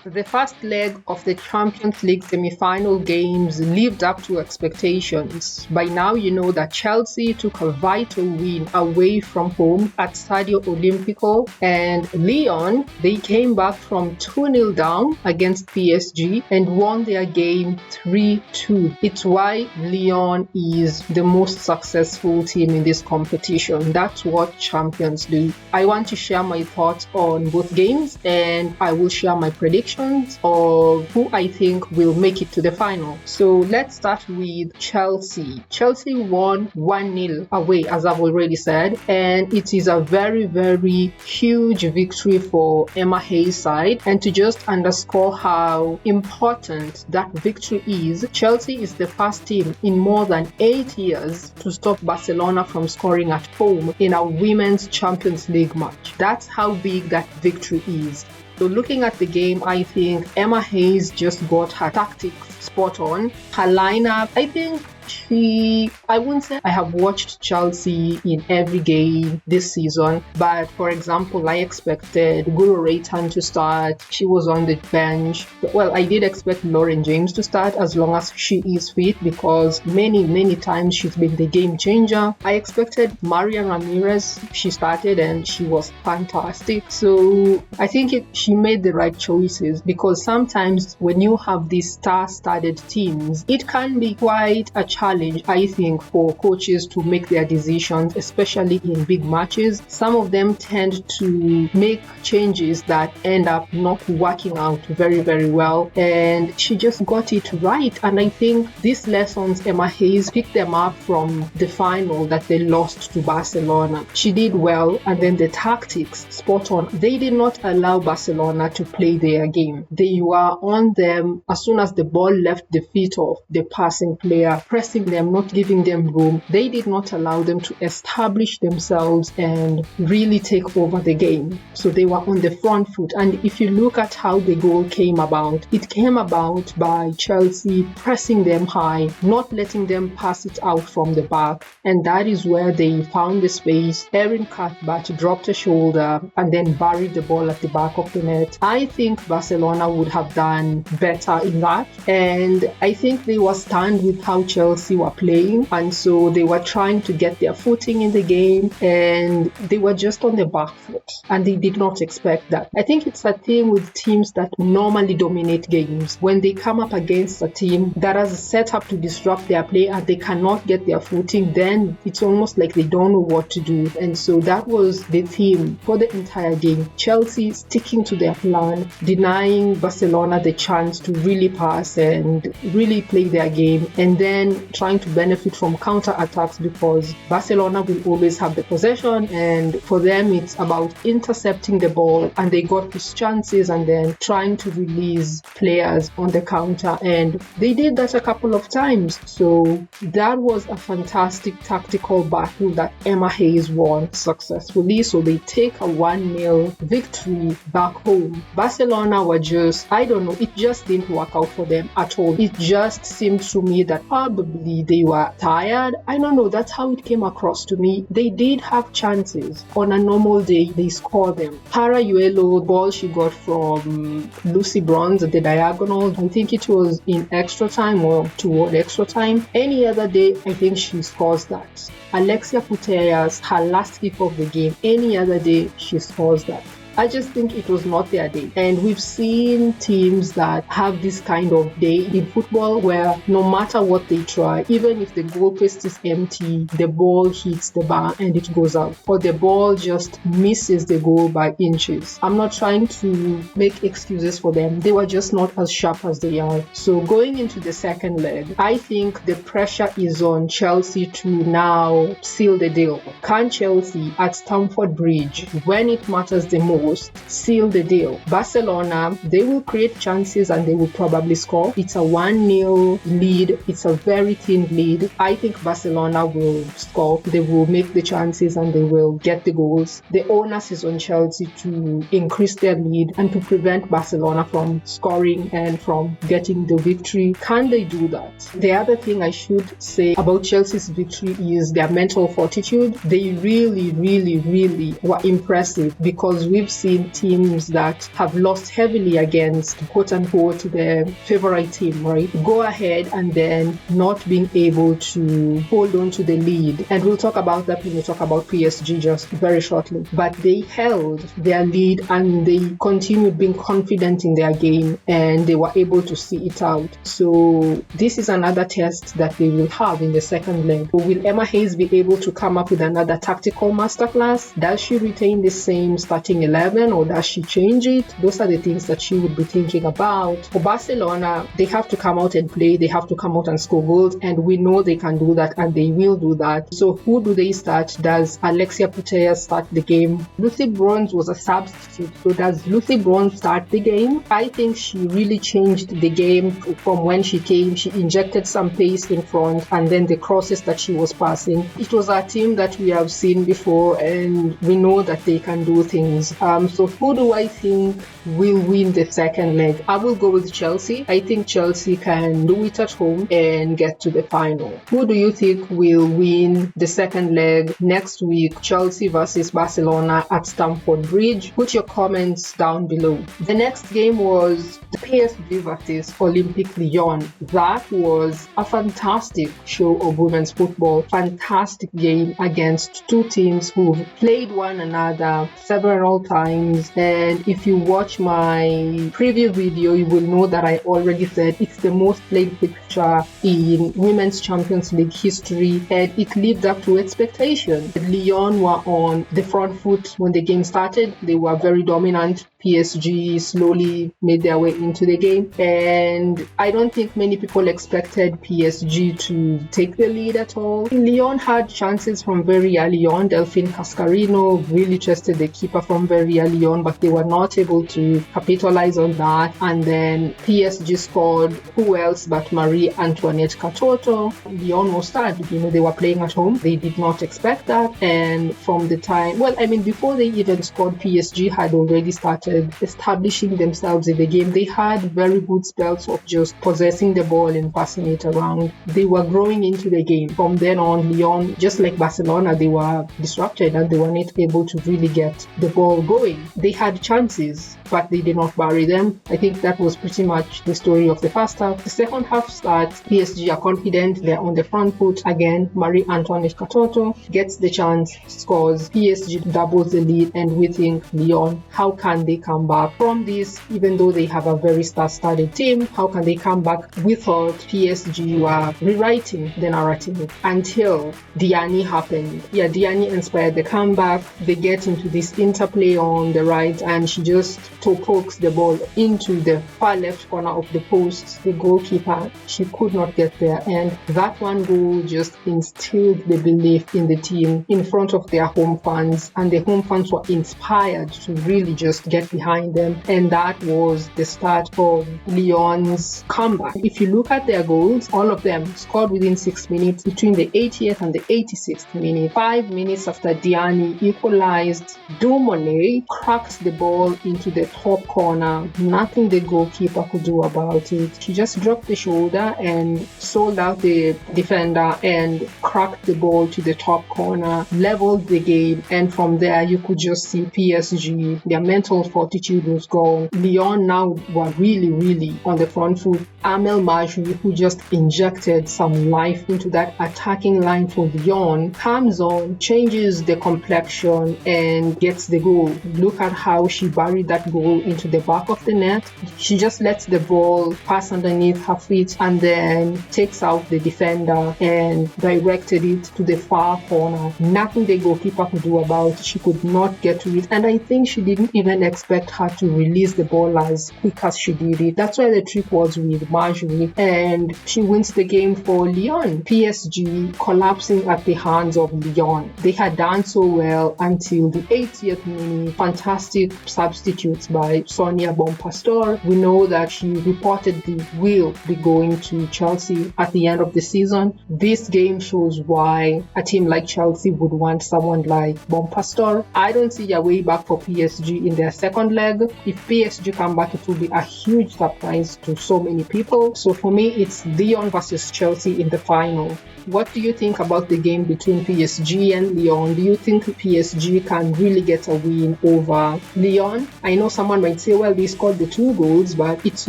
The first leg of the Champions League semi-final games lived up to expectations. By now, you know that Chelsea took a vital win away from home at Stadio Olimpico, and Lyon, they came back from 2-0 down against PSG and won their game 3-2. It's why Lyon is the most successful team in this competition. That's what champions do. I want to share my thoughts on both games, and I will share my predictions of who I think will make it to the final. So let's start with Chelsea. Chelsea won 1-0 away, as I've already said, and it is a very, very huge victory for Emma Hayes' side. And to just underscore how important that victory is, Chelsea is the first team in more than 8 years to stop Barcelona from scoring at home in a women's Champions League match. That's how big that victory is. So looking at the game, I think Emma Hayes just got her tactics spot on. Her lineup, I think I wouldn't say I have watched Chelsea in every game this season, but for example, I expected Guro Reitan to start. She was on the bench. Well, I did expect Lauren James to start as long as she is fit, because many times she's been the game changer. I expected Maria Ramirez. She started and she was fantastic. So I think she made the right choices, because sometimes when you have these star-studded teams, it can be quite a challenge, I think, for coaches to make their decisions, especially in big matches. Some of them tend to make changes that end up not working out very, very well, and she just got it right. And I think these lessons, Emma Hayes picked them up from the final that they lost to Barcelona. She did well, and then the tactics, spot on. They did not allow Barcelona to play their game. They were on them as soon as the ball left the feet of the passing player, pressing them, not giving them room. They did not allow them to establish themselves and really take over the game. So they were on the front foot. And if you look at how the goal came about, it came about by Chelsea pressing them high, not letting them pass it out from the back. And that is where they found the space. Erin Cuthbert dropped a shoulder and then buried the ball at the back of the net. I think Barcelona would have done better in that. And I think they were stunned with how Chelsea were playing, and so they were trying to get their footing in the game, and they were just on the back foot, and they did not expect that. I think it's a thing with teams that normally dominate games. When they come up against a team that has set up to disrupt their play and they cannot get their footing, then it's almost like they don't know what to do. And so that was the theme for the entire game. Chelsea sticking to their plan, denying Barcelona the chance to really pass and really play their game, and then trying to benefit from counter-attacks, because Barcelona will always have the possession, and for them it's about intercepting the ball, and they got these chances and then trying to release players on the counter, and they did that a couple of times. So that was a fantastic tactical battle that Emma Hayes won successfully. So they take a 1-0 victory back home. Barcelona were just, I don't know, it just didn't work out for them at all. It just seemed to me that probably they were tired. I don't know, that's how it came across to me. They did have chances. On a normal day, they score them. Tara Yuelo, ball she got from Lucy Bronze at the diagonal, I think it was in extra time or toward extra time. Any other day, I think she scores that. Alexia Putellas, her last kick of the game, any other day, she scores that. I just think it was not their day. And we've seen teams that have this kind of day in football where no matter what they try, even if the goalpost is empty, the ball hits the bar and it goes out, or the ball just misses the goal by inches. I'm not trying to make excuses for them. They were just not as sharp as they are. So going into the second leg, I think the pressure is on Chelsea to now seal the deal. Can Chelsea at Stamford Bridge, when it matters the most, seal the deal? Barcelona, they will create chances and they will probably score. It's a 1-0 lead. It's a very thin lead. I think Barcelona will score. They will make the chances and they will get the goals. The onus is on Chelsea to increase their lead and to prevent Barcelona from scoring and from getting the victory. Can they do that? The other thing I should say about Chelsea's victory is their mental fortitude. They really were impressive, because we've seen teams that have lost heavily against quote-unquote the favorite team, right? Go ahead and then not being able to hold on to the lead. And we'll talk about that when we talk about PSG just very shortly. But they held their lead and they continued being confident in their game, and they were able to see it out. So this is another test that they will have in the second leg. Will Emma Hayes be able to come up with another tactical masterclass? Does she retain the same starting 11 or does she change it? Those are the things that she would be thinking about. For Barcelona, they have to come out and play. They have to come out and score goals, and we know they can do that and they will do that. So who do they start? Does Alexia Putellas start the game? Lucy Bronze was a substitute. So does Lucy Bronze start the game? I think she really changed the game from when she came. She injected some pace in front, and then the crosses that she was passing. It was a team that we have seen before, and we know that they can do things. So who do I think will win the second leg? I will go with Chelsea. I think Chelsea can do it at home and get to the final. Who do you think will win the second leg next week? Chelsea versus Barcelona at Stamford Bridge. Put your comments down below. The next game was the PSG versus Olympique Lyon. That was a fantastic show of women's football. Fantastic game against two teams who've played one another several times. And if you watch my previous video, you will know that I already said it's the most played fixture in Women's Champions League history, and it lived up to expectation. Lyon were on the front foot when the game started. They were very dominant. PSG slowly made their way into the game, and I don't think many people expected PSG to take the lead at all. Lyon had chances from very early on. Delphine Cascarino really tested the keeper from very early on, but they were not able to capitalize on that. And then PSG scored. Who else but Marie Antoinette Katoto? Lyon was sad. They were playing at home. They did not expect that. And from the time, before they even scored, PSG had already started establishing themselves in the game. They had very good spells of just possessing the ball and passing it around. They were growing into the game. From then on, Lyon, just like Barcelona, they were disrupted and they were not able to really get the ball going. They had chances, but they did not bury them. I think that was pretty much the story of the first half. The second half starts, PSG are confident, they're on the front foot again. Marie Antoinette Katoto gets the chance, scores, PSG doubles the lead, and we think, Lyon, how can they come back from this? Even though they have a very star-studded team, how can they come back? We thought PSG were rewriting the narrative until Diani happened. Yeah, Diani inspired the comeback. They get into this interplay on the right, and she just pokes the ball into the far left corner of the post. The goalkeeper, she could not get there, and that one goal just instilled the belief in the team in front of their home fans, and the home fans were inspired to really just get behind them, and that was the start of Lyon's comeback. If you look at their goals, all of them scored within 6 minutes, between the 80th and the 86th minute. 5 minutes after Diani equalized, Dumonet cracked the ball into the top corner. Nothing the goalkeeper could do about it. She just dropped the shoulder and sold out the defender and cracked the ball to the top corner, leveled the game, and from there you could just see PSG, their mental fortitude was gone. Lyon now were really on the front foot. Amel Majri, who just injected some life into that attacking line for Lyon, comes on, changes the complexion and gets the goal. Look at how she buried that goal into the back of the net. She just lets the ball pass underneath her feet and then takes out the defender and directed it to the far corner. Nothing the goalkeeper could do about it. She could not get to it, and I think she didn't even expect her to release the ball as quick as she did it. That's why the trick was with Marjorie, and she wins the game for Lyon. PSG collapsing at the hands of Lyon. They had done so well until the 80th minute. Fantastic substitutes by Sonia Bonpastor. We know that she reportedly will be going to Chelsea at the end of the season. This game shows why a team like Chelsea would want someone like Bonpastor. I don't see a way back for PSG in their second leg. If PSG come back, it will be a huge surprise to so many people. So for me, it's Lyon versus Chelsea in the final. What do you think about the game between PSG and Lyon? Do you think PSG can really get a win, over Lyon. I know someone might say, well, they scored the 2 goals, but it's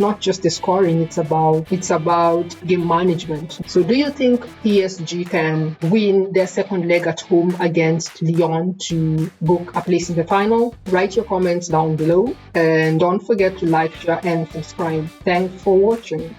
not just the scoring, it's about game management. So do you think PSG can win their second leg at home against Lyon to book a place in the final? Write your comments down below and don't forget to like, share and subscribe. Thanks for watching.